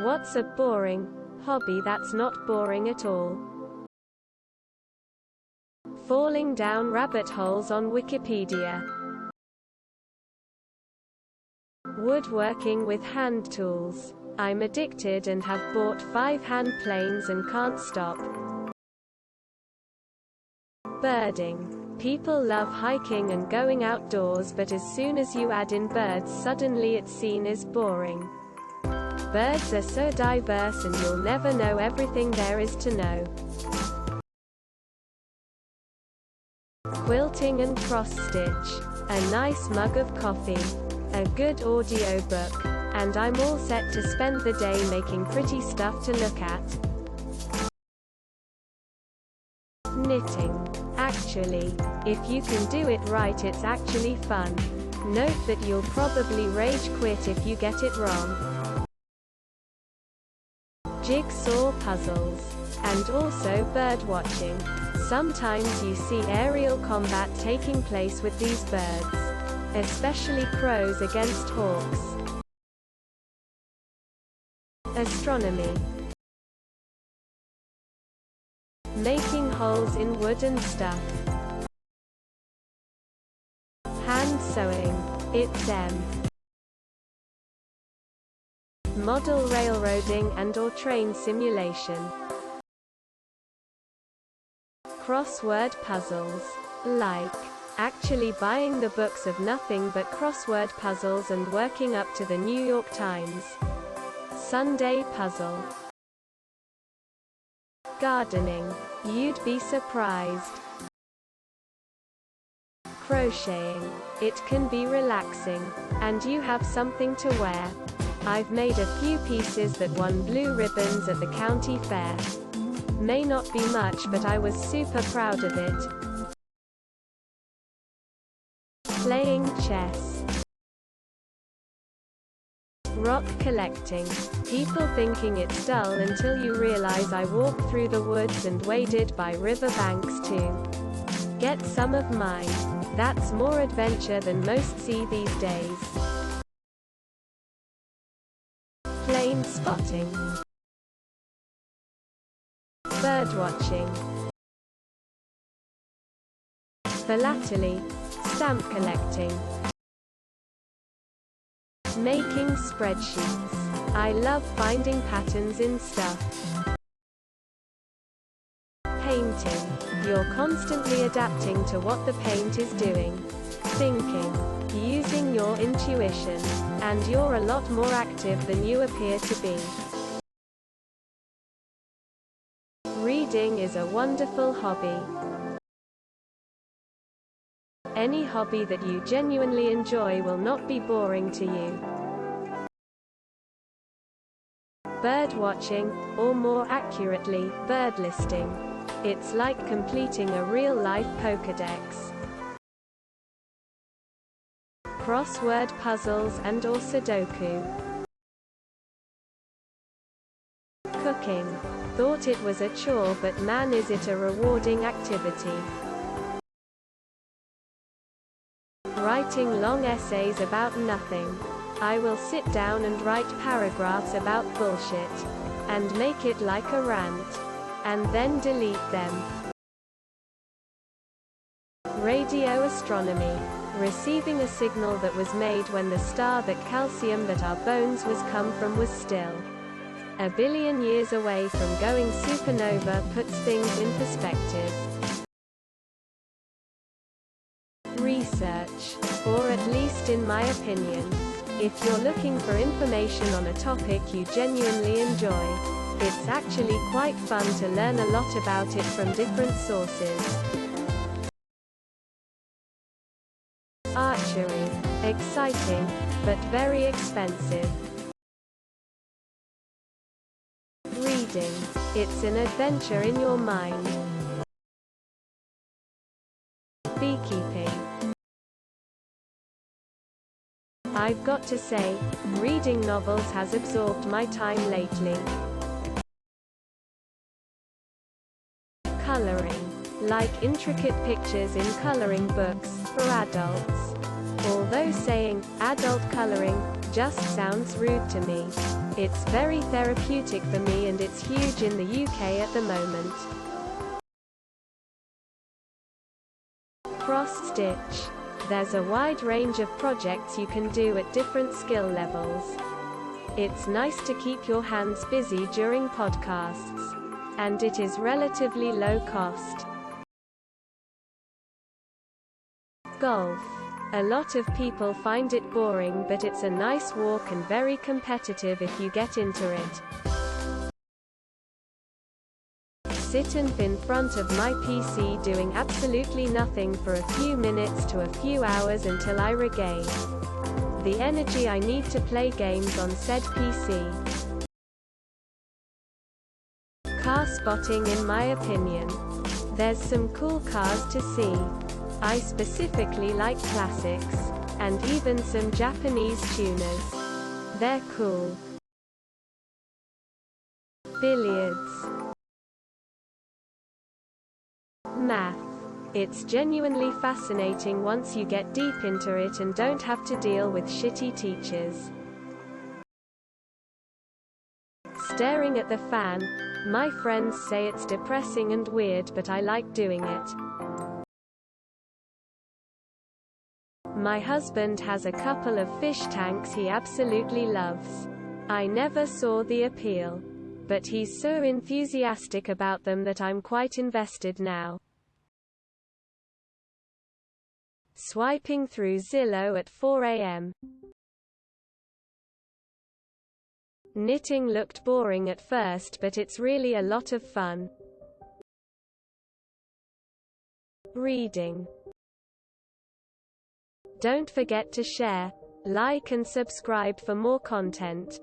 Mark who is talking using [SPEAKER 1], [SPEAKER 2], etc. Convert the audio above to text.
[SPEAKER 1] What's a boring hobby that's not boring at all? Falling down rabbit holes on Wikipedia. Woodworking with hand tools. I'm addicted and have bought 5 hand planes and can't stop. Birding. People love hiking and going outdoors, but as soon as you add in birds, suddenly it's seen as boring. Birds are so diverse and you'll never know everything there is to know. Quilting and cross-stitch. A nice mug of coffee. A good audio book. And I'm all set to spend the day making pretty stuff to look at. Knitting. Actually, if you can do it right, it's actually fun. Note that you'll probably rage quit if you get it wrong. Jigsaw puzzles. And also bird watching. Sometimes you see aerial combat taking place with these birds. Especially crows against hawks. Astronomy. Making holes in wood and stuff. Hand sewing. It's model railroading and/or train simulation. Crossword puzzles. Like actually buying the books of nothing but crossword puzzles and working up to the New York Times. Sunday puzzle. Gardening. You'd be surprised. Crocheting. It can be relaxing. And you have something to wear. I've made a few pieces that won blue ribbons at the county fair. May not be much, but I was super proud of it. Playing chess. Rock collecting. People thinking it's dull until you realize I walked through the woods and waded by river banks to get some of mine. That's more adventure than most see these days. Plane spotting. Bird watching. Philately. Stamp collecting. Making spreadsheets. I love finding patterns in stuff. Painting. You're constantly adapting to what the paint is doing. Thinking. Using your intuition. And you're a lot more active than you appear to be. Reading is a wonderful hobby. Any hobby that you genuinely enjoy will not be boring to you. Bird watching, or more accurately, bird listing. It's like completing a real-life Pokédex. Crossword puzzles and/or Sudoku. Cooking. Thought it was a chore, but man is it a rewarding activity. Writing long essays about nothing. I will sit down and write paragraphs about bullshit. And make it like a rant. And then delete them. Radio astronomy. Receiving a signal that was made when the star that calcium that our bones was come from was still a billion years away from going supernova puts things in perspective. Research. Or at least in my opinion. If you're looking for information on a topic you genuinely enjoy, it's actually quite fun to learn a lot about it from different sources. Archery. Exciting, but very expensive. Reading. It's an adventure in your mind. Beekeeping. I've got to say, reading novels has absorbed my time lately. Coloring. Like intricate pictures in coloring books, for adults. Although saying, adult coloring, just sounds rude to me. It's very therapeutic for me and it's huge in the UK at the moment. Cross stitch. There's a wide range of projects you can do at different skill levels. It's nice to keep your hands busy during podcasts. And it is relatively low cost. Golf. A lot of people find it boring, but it's a nice walk and very competitive if you get into it. Sit in front of my PC doing absolutely nothing for a few minutes to a few hours until I regain the energy I need to play games on said PC. Car spotting. In my opinion, there's some cool cars to see. I specifically like classics, and even some Japanese tuners. They're cool. Billiards. Math. It's genuinely fascinating once you get deep into it and don't have to deal with shitty teachers. Staring at the fan. My friends say it's depressing and weird, but I like doing it. My husband has a couple of fish tanks he absolutely loves. I never saw the appeal, but he's so enthusiastic about them that I'm quite invested now. Swiping through Zillow at 4 a.m. Knitting looked boring at first, but it's really a lot of fun. Reading. Don't forget to share, like and subscribe for more content.